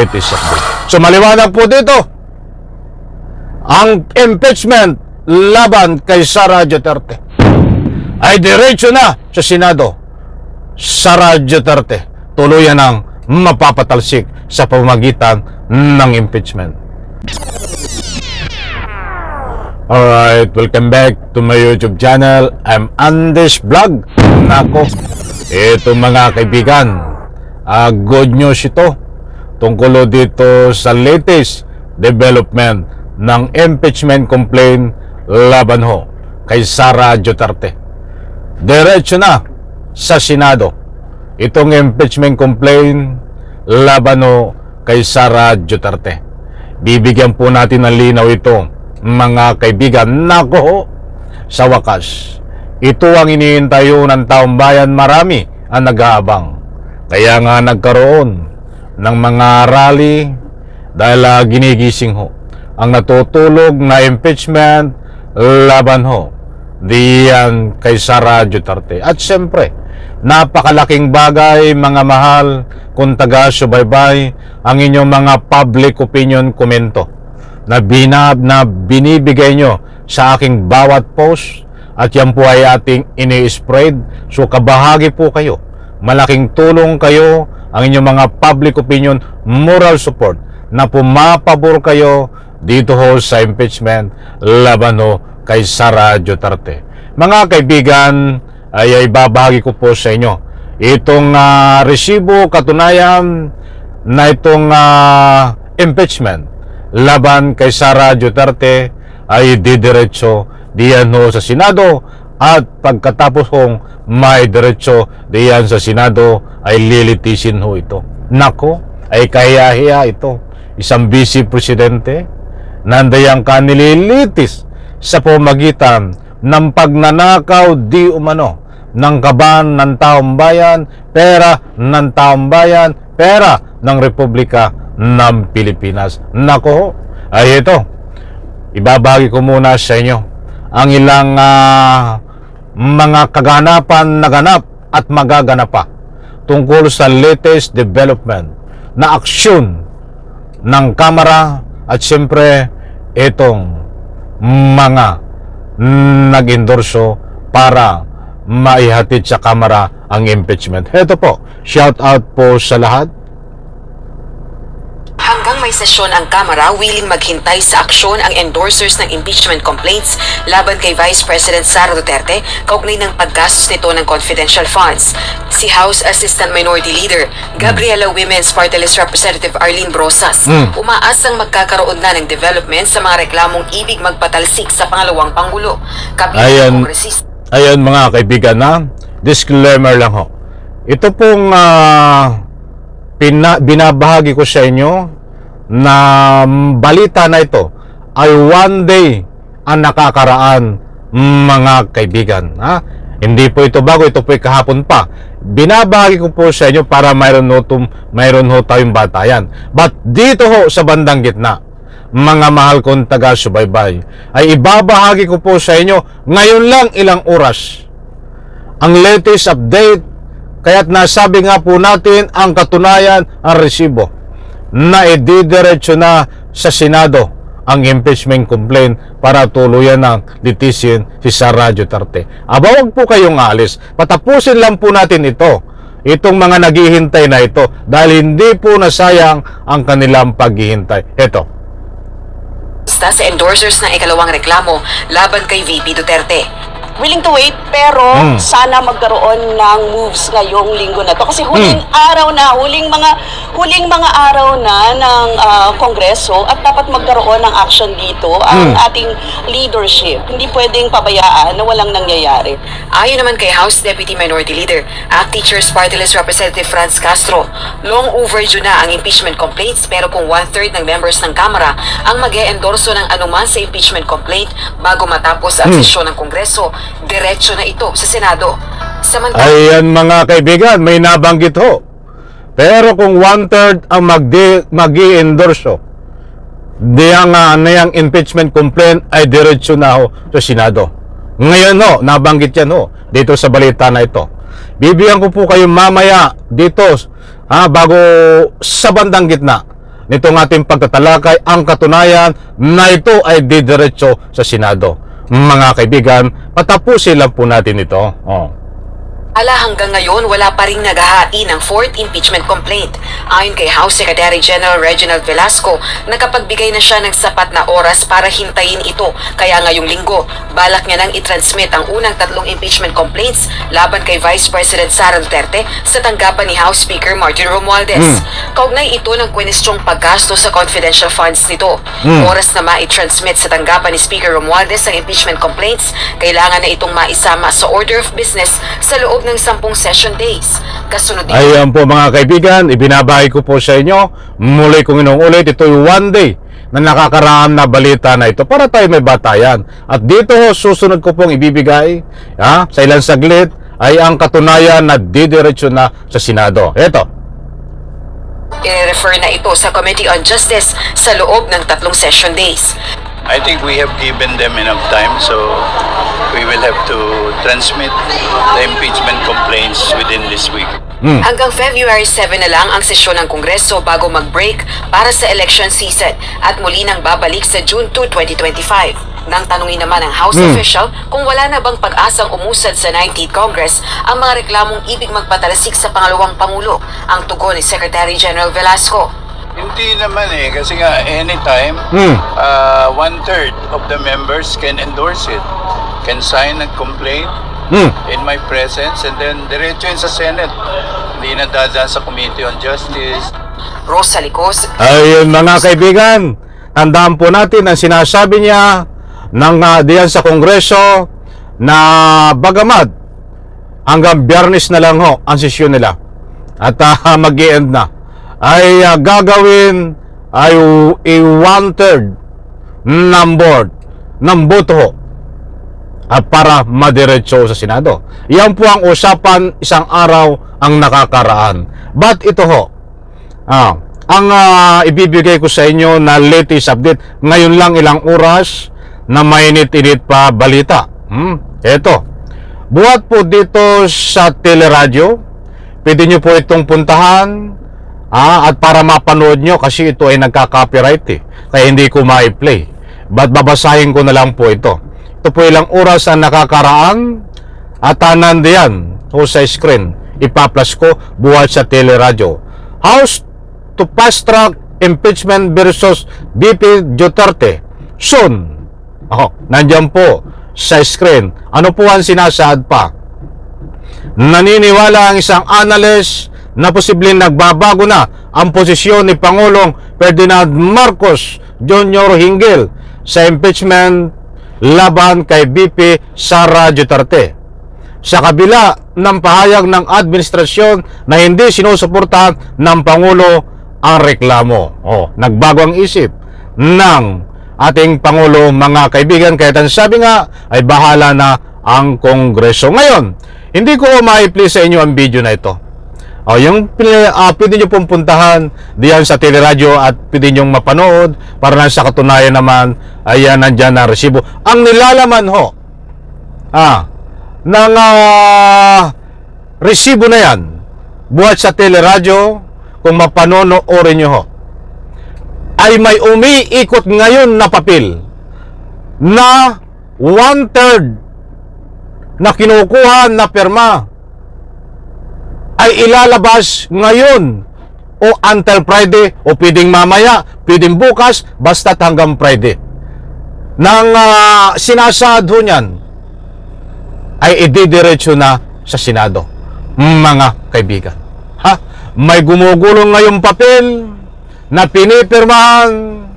latest update. So maliwanag po dito, ang impeachment laban kay Sara Duterte ay diretso na sa Senado. Sara Duterte tuluyan ng mapapatalsik sa pamamagitan ng impeachment. Alright, welcome back to my YouTube channel. I'm Andes Vlog. Nako, ito mga kaibigan, good news ito tungkol dito sa latest development ng impeachment complaint laban ho kay Sara Duterte. Diretso na sa Senado itong impeachment complaint laban ho kay Sara Duterte. Bibigyan po natin ng linaw ito, mga kaibigan. Nako ho, sa wakas, ito ang iniintay ng taong bayan. Marami ang nag-aabang. Kaya nga nagkaroon ng mga rally dahil ginigising ho ang natutulog na impeachment laban ho diyan kay Sara Duterte. At siyempre, napakalaking bagay, mga mahal, kung taga-subaybay ang inyong mga public opinion komento na binibigay nyo sa aking bawat post, at yan po ay ating ini-spread. So kabahagi po kayo, malaking tulong kayo, ang inyong mga public opinion, moral support na pumapabor kayo dito ho sa impeachment laban ho kay Sara Duterte. Mga kaibigan, ay ibabahagi ko po sa inyo itong resibo, katunayan na itong impeachment laban kay Sara Duterte ay didiretso diyan ho sa Senado, at pagkatapos hong may diretso diyan sa Senado ay lilitisin ho ito. Nako, ay kahiya-hiya ito. Isang vice presidente nandayang kanililitis sa pamagitan ng pagnanakaw di umano ng kaban ng taong bayan, pera ng taong bayan, pera ng Republika ng Pilipinas. Nako, ay ito, ibabagi ko muna sa inyo ang ilang mga kaganapan naganap at magaganap pa tungkol sa latest development na aksyon ng Kamara, at siyempre itong mga nag-endorso para maihatid sa Kamara ang impeachment. Ito po, shout out po sa lahat. Hanggang may sesyon ang Kamara, willing maghintay sa aksyon ang endorsers ng impeachment complaints laban kay Vice President Sara Duterte kaugnay ng paggastos nito ng confidential funds. Si House Assistant Minority Leader Gabriela Women's Party List Representative Arlene Brosas umaasang magkakaroon na ng development sa mga reklamong ibig magpatalsik sa pangalawang Pangulo. Ayan mga kaibigan, na disclaimer lang ho. Ito pong binabahagi ko sa inyo na balita na ito ay one day ang nakakaraan, mga kaibigan. Hindi po ito bago, ito po kahapon pa. Binabahagi ko po sa inyo para mayroon ho tayong batayan. But dito ho sa bandang gitna, mga mahal kong taga-subaybay, ay ibabahagi ko po sa inyo ngayon lang ilang oras ang latest update. Kaya't nasabi nga po natin ang katunayan, ang resibo na ididiretso na sa Senado ang impeachment complaint para tuluyan ng litisin si Sara Duterte. Aba, huwag po kayong alis. Patapusin lang po natin itong mga naghihintay na ito, dahil hindi po nasayang ang kanilang paghihintay. Ito. Sa endorsers ng ikalawang reklamo laban kay VP Duterte. Willing to wait, pero sana magkaroon ng moves ngayong linggo na to, kasi huling mga araw na ng Kongreso, at dapat magkaroon ng action dito ang ating leadership. Hindi pwedeng pabayaan na walang nangyayari. Ayon naman kay House Deputy Minority Leader at Teachers Party List Representative Franz Castro, long overdue na ang impeachment complaints, pero kung 1/3 ng members ng Kamara ang mag-e-endorso ng anuman sa impeachment complaint bago matapos ang sesyon ng Kongreso, diretso na ito sa Senado. Ayan mga kaibigan, may nabanggit ho. Pero kung 1/3 ang mag-i-endorso, niyang impeachment complaint ay diretso na ho sa Senado. Ngayon ho, nabanggit yan ho dito sa balita na ito. Bibigyan ko po kayo mamaya dito bago sa bandang gitna nitong ating pagtatalakay ang katunayan na ito ay didiretso sa Senado. Mga kaibigan, patapusin lang po natin ito. Ala hanggang ngayon wala pa ring naghahain ng fourth impeachment complaint. Ayon kay House Secretary General Reginald Velasco, nakapagbigay na siya ng sapat na oras para hintayin ito. Kaya ngayong linggo, balak niya nang i-transmit ang unang 3 impeachment complaints laban kay Vice President Sara Duterte sa tanggapan ni House Speaker Martin Romualdez. Kaugnay ito ng kwestisyong paggasto sa confidential funds nito. Oras na ma-i-transmit sa tanggapan ni Speaker Romualdez ang impeachment complaints, kailangan na itong maisama sa order of business sa loob ng 10 session days. Kasunod nito, Ayan po mga kaibigan, ibinabahay ko po sa inyo. Muli kong inuulit, ito yung one day na nakakaraang na balita na ito para tayo may batayan. At dito susunod ko pong ibibigay sa ilang saglit ay ang katunayan na didiretso na sa Senado. Ito. i-refer na ito sa Committee on Justice sa loob ng 3 session days. I think we have given them enough time, so we will have to transmit the impeachment complaints within this week. Hanggang February 7 na lang ang sesyon ng Kongreso bago mag-break para sa election season at muli nang babalik sa June 2, 2025. Nang tanungin naman ng House official kung wala na bang pag-asang umusad sa 19th Congress ang mga reklamong ibig magpatalasik sa pangalawang Pangulo, ang tugon ni Secretary General Velasco. Hindi naman kasi nga anytime, 1/3 of the members can endorse it, can sign a complaint in my presence, and then diretso yun sa Senate. Hindi na dadaan sa Committee on Justice. Rosa Licos, Ayun mga kaibigan, tandaan po natin ang sinasabi niya diyan sa Kongreso na bagamat hanggang Biyernes na lang ang sesyon nila at mag-i-end na ay gagawin ay a 1/3 ng boto para madiretso sa Senado. Yan po ang usapan, isang araw ang nakakaraan. But ito ang ibibigay ko sa inyo na latest update, ngayon lang ilang oras na mainit-init pa balita. Ito, buhat po dito sa teleradyo, pwede nyo po itong puntahan at para mapanood nyo kasi ito ay nagka-copyright kaya hindi ko ma-play. But babasahin ko na lang po ito. Ito po ilang oras ang nakakaraan at nandiyan sa screen. Ipaplas ko buhat sa teleradyo. House to fast track impeachment versus VP Duterte soon. Nandiyan po sa screen. Ano po ang sinasaad pa? Naniniwala ang isang analyst na posibleng nagbabago na ang posisyon ni Pangulong Ferdinand Marcos Jr. hinggil sa impeachment laban kay VP Sara Duterte. Sa kabila ng pahayag ng administrasyon na hindi sinusuportahan ng Pangulo ang reklamo. Nagbago ang isip ng ating Pangulo mga kaibigan, kaya sabi nga ay bahala na ang Kongreso. Ngayon, hindi ko ma-play sa inyo ang video na ito. Yung pwede nyo pong puntahan diyan sa teleradyo at pwede nyo mapanood para na sa katunayan naman ay nandyan na resibo. Ang nilalaman ng resibo na yan buhat sa teleradyo, kung mapanonoorin nyo ay may umiikot ngayon na papel na 1/3 na kinukuha na perma ay ilalabas ngayon o until Friday o pwedeng mamaya, pwedeng bukas, basta't hanggang Friday. Nang sinasaad ho niyan ay ididiretso na sa Senado. Mga kaibigan, may gumugulong ngayong papel na pinipirmahan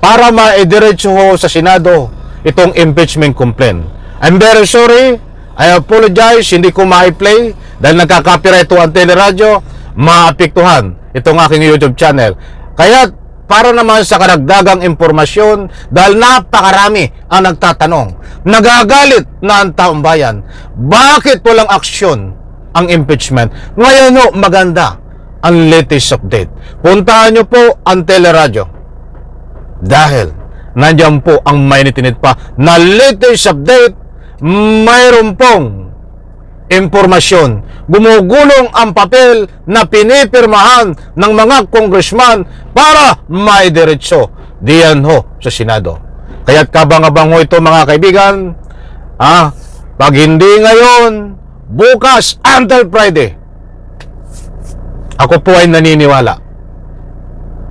para maidiretso ho sa Senado itong impeachment complaint. I'm very sorry, I apologize, hindi ko ma-play dahil nagka-copyright ang teleradyo, maapektuhan itong aking YouTube channel. Kaya para naman sa karagdagang impormasyon, dahil napakarami ang nagtatanong, nagagalit na ang taong bayan, bakit walang aksyon ang impeachment? Ngayon maganda ang latest update. Puntahan nyo po ang teleradyo dahil nandiyan po ang mainit-init pa na latest update. Mayroon pong impormasyon. Gumugulong ang papel na pinipirmahan ng mga congressman para maidiretso diyan ho sa Senado. Kaya't kabang-abang ho ito mga kaibigan. Pag hindi ngayon, bukas until Friday, ako po ay naniniwala,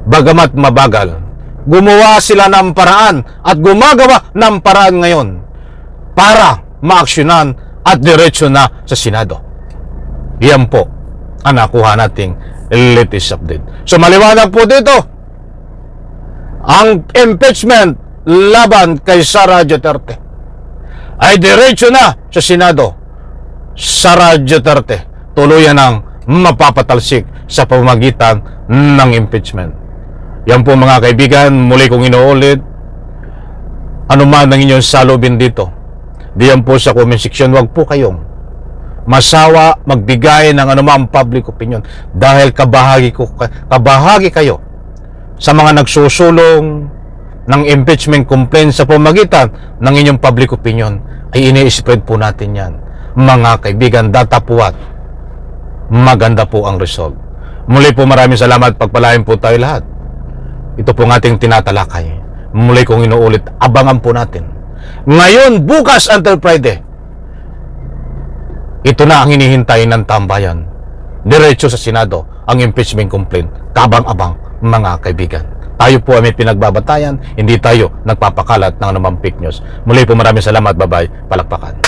bagamat mabagal, gumawa sila ng paraan at gumagawa ng paraan ngayon para maaksyonan at diretso na sa Senado. Yan po ang nakuha nating latest update. So maliwanag po dito, ang impeachment laban kay Sara Duterte ay diretso na sa Senado. Sara Duterte tuluyan ang mapapatalsik sa pamamagitan ng impeachment. Yan po mga kaibigan, muli kong inuulit, anuman ang inyong salubin dito, diyan po sa comment section, wag po kayong masawa magbigay ng anumang public opinion dahil kabahagi kayo sa mga nagsusulong ng impeachment complaint sa pamamagitan ng inyong public opinion. Ay ini-spread po natin yan mga kaibigan, datapuat maganda po ang result. Muli po maraming salamat, pagpalain po tayo lahat. Ito po ng ating tinatalakay. Muli kong inuulit, abangan po natin ngayon, bukas until Friday. Ito na ang hinihintay ng tambayan, diretso sa Senado ang impeachment complaint. Kabang-abang mga kaibigan, tayo po ay may pinagbabatayan, hindi tayo nagpapakalat ng anumang fake news. Muli po maraming salamat, bye-bye, palakpakan.